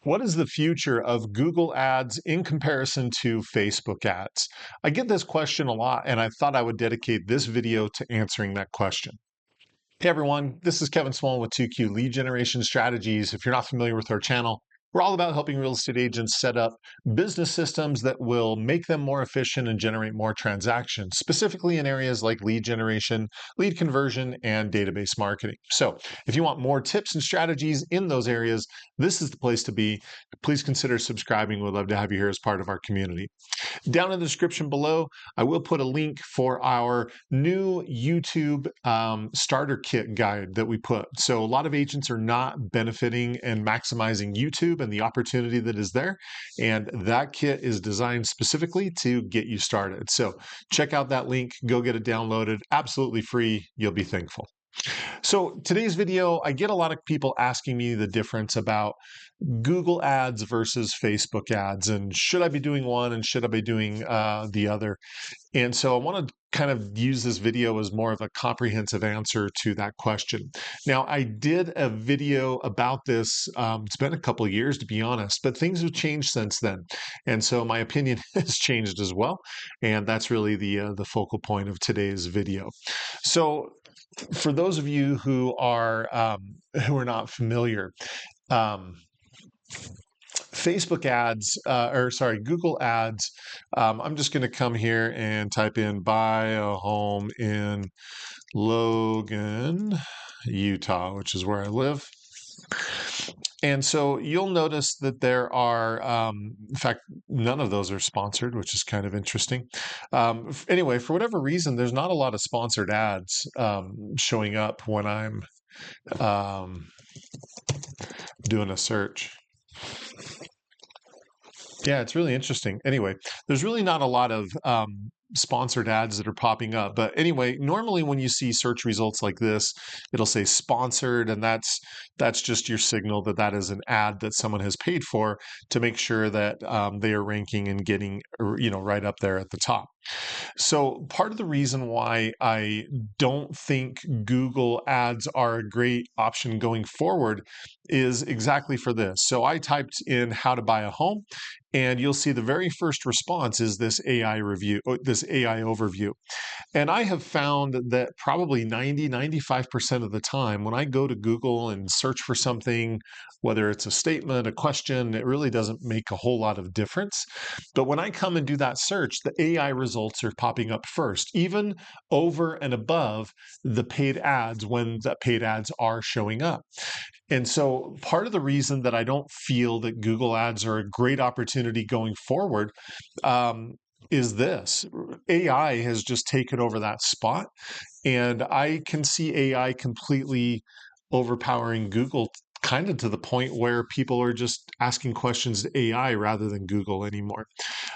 What is the future of Google Ads in comparison to Facebook ads? I get this question a lot, and I thought I would dedicate this video to answering that question. Hey everyone, this is Kevin Small with 2Q Lead Generation Strategies. If you're not familiar with our channel, we're all about helping real estate agents set up business systems that will make them more efficient and generate more transactions, specifically in areas like lead generation, lead conversion, and database marketing. So, if you want more tips and strategies in those areas, this is the place to be. Please consider subscribing. We'd love to have you here as part of our community. Down in the description below, I will put a link for our new YouTube starter kit guide that we put. So a lot of agents are not benefiting and maximizing YouTube and the opportunity that is there. And that kit is designed specifically to get you started. So check out that link, go get it downloaded, absolutely free. You'll be thankful. So today's video, I get a lot of people asking me the difference about Google ads versus Facebook ads, and should I be doing one and should I be doing the other? And so I want to kind of use this video as more of a comprehensive answer to that question. Now, I did a video about this. It's been a couple of years, to be honest, but things have changed since then. And so my opinion has changed as well. And that's really the focal point of today's video. So for those of you who are not familiar, um, Facebook ads, or sorry, Google ads. I'm just going to come here and type in buy a home in Logan, Utah, which is where I live. And so you'll notice that there are, in fact, none of those are sponsored, which is kind of interesting. Anyway, for whatever reason, there's not a lot of sponsored ads showing up when I'm um, doing a search. Yeah, it's really interesting. Anyway, there's really not a lot of sponsored ads that are popping up. But anyway, normally when you see search results like this, it'll say sponsored, and that's just your signal that that is an ad that someone has paid for to make sure that they are ranking and getting right up there at the top. So part of the reason why I don't think Google ads are a great option going forward is exactly for this. So I typed in how to buy a home, and you'll see the very first response is this AI review, this AI overview. And I have found that probably 95% of the time when I go to Google and search for something, whether it's a statement, a question, it really doesn't make a whole lot of difference. But when I come and do that search, the AI results are popping up first, even over and above the paid ads when the paid ads are showing up. And so part of the reason that I don't feel that Google ads are a great opportunity going forward is this: AI has just taken over that spot. And I can see AI completely overpowering Google, kind of to the point where people are just asking questions to AI rather than Google anymore.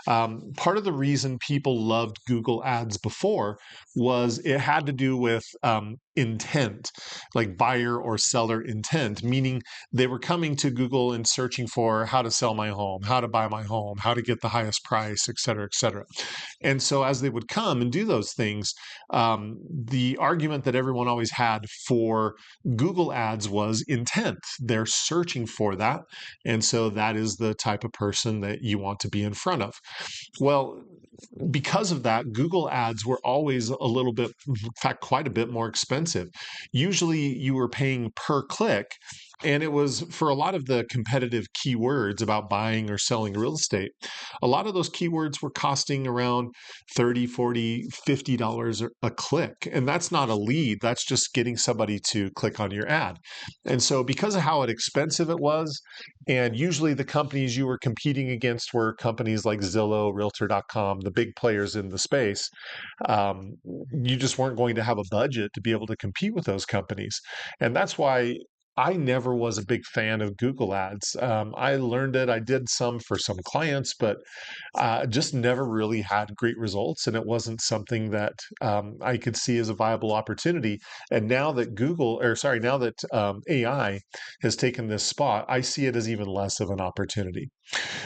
Part of the reason people loved Google ads before was it had to do with intent, like buyer or seller intent, meaning they were coming to Google and searching for how to sell my home, how to buy my home, how to get the highest price, et cetera, et cetera. And so as they would come and do those things, the argument that everyone always had for Google ads was intent. They're searching for that. And so that is the type of person that you want to be in front of. Well, because of that, Google ads were always a little bit, in fact, quite a bit more expensive. Usually you were paying per click. And it was for a lot of the competitive keywords about buying or selling real estate. A lot of those keywords were costing around $30, $40, $50 a click. And that's not a lead. That's just getting somebody to click on your ad. And so because of how expensive it was, and usually the companies you were competing against were companies like Zillow, Realtor.com, the big players in the space, you just weren't going to have a budget to be able to compete with those companies. And that's why I never was a big fan of Google ads. I learned it. I did some for some clients, but just never really had great results. And it wasn't something that I could see as a viable opportunity. And now that now that AI has taken this spot, I see it as even less of an opportunity.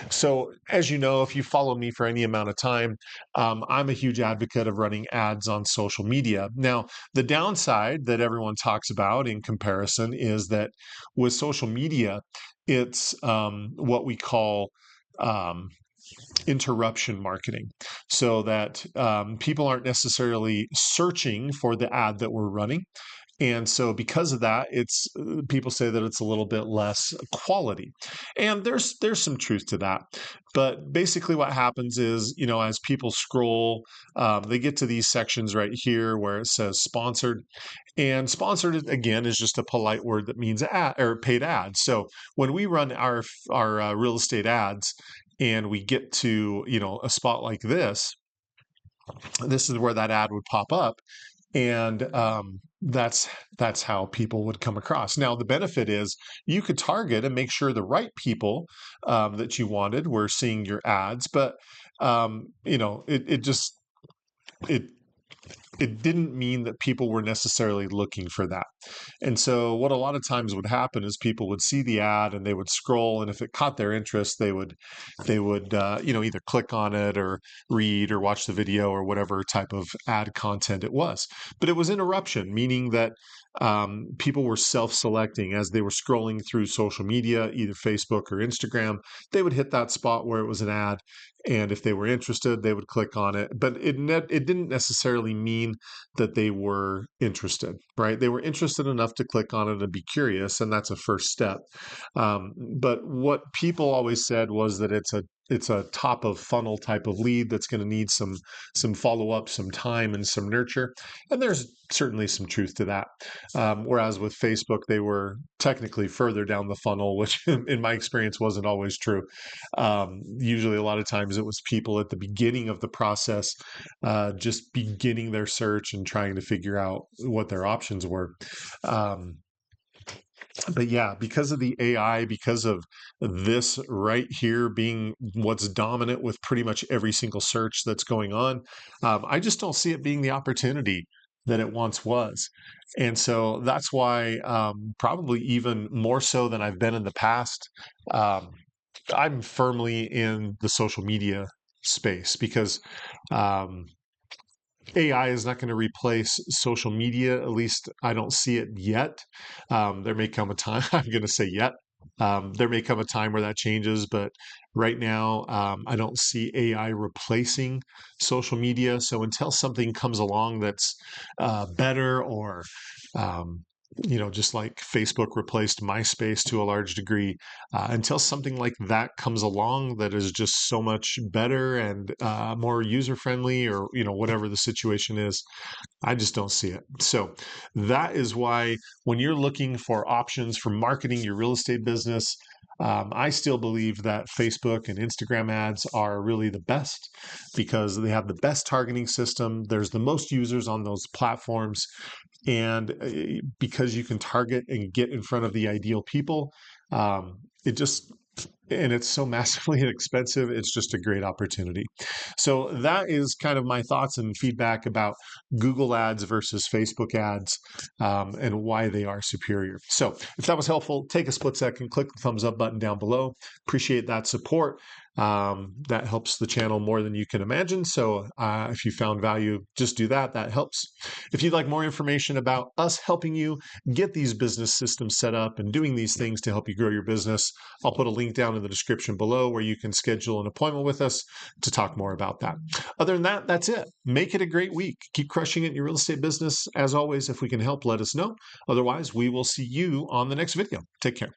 So, as you know, if you follow me for any amount of time, I'm a huge advocate of running ads on social media. Now, the downside that everyone talks about in comparison is that with social media, it's what we call um, interruption marketing, so that people aren't necessarily searching for the ad that we're running. And so because of that, it's people say that it's a little bit less quality. And there's some truth to that. But basically what happens is, as people scroll, they get to these sections right here where it says sponsored. And sponsored again is just a polite word that means ad or paid ads. So when we run our real estate ads and we get to, a spot like this is where that ad would pop up, and that's how people would come across. Now, the benefit is you could target and make sure the right people that you wanted were seeing your ads, but it just it it didn't mean that people were necessarily looking for that. And so what a lot of times would happen is people would see the ad and they would scroll, and if it caught their interest, they would either click on it or read or watch the video or whatever type of ad content it was. But it was interruption, meaning that people were self-selecting as they were scrolling through social media, either Facebook or Instagram. They would hit that spot where it was an ad, and if they were interested, they would click on it. But it didn't necessarily mean that they were interested, right? They were interested enough to click on it and be curious, and that's a first step. But what people always said was that it's a top of funnel type of lead that's going to need some follow up, some time, and some nurture. And there's certainly some truth to that. Whereas with Facebook, they were technically further down the funnel, which in my experience wasn't always true. Usually, a lot of times it was people at the beginning of the process, just beginning their search and trying to figure out what their options were. Um, but yeah, because of the AI, because of this right here being what's dominant with pretty much every single search that's going on, I just don't see it being the opportunity that it once was. And so that's why, probably even more so than I've been in the past, um, I'm firmly in the social media space because um, AI is not going to replace social media. At least I don't see it yet. There may come a time, I'm going to say yet. There may come a time where that changes, but right now, I don't see AI replacing social media. So until something comes along that's better, or um, just like Facebook replaced MySpace to a large degree, until something like that comes along that is just so much better and more user friendly, or whatever the situation is, I just don't see it. So that is why when you're looking for options for marketing your real estate business, I still believe that Facebook and Instagram ads are really the best because they have the best targeting system. There's the most users on those platforms. And because you can target and get in front of the ideal people, it just and it's so massively inexpensive. It's just a great opportunity. So that is kind of my thoughts and feedback about Google ads versus Facebook ads, and why they are superior. So if that was helpful, take a split second, click the thumbs up button down below. Appreciate that support. That helps the channel more than you can imagine. So if you found value, just do that. That helps. If you'd like more information about us helping you get these business systems set up and doing these things to help you grow your business, I'll put a link down in the description below where you can schedule an appointment with us to talk more about that. Other than that, that's it. Make it a great week. Keep crushing it in your real estate business. As always, if we can help, let us know. Otherwise, we will see you on the next video. Take care.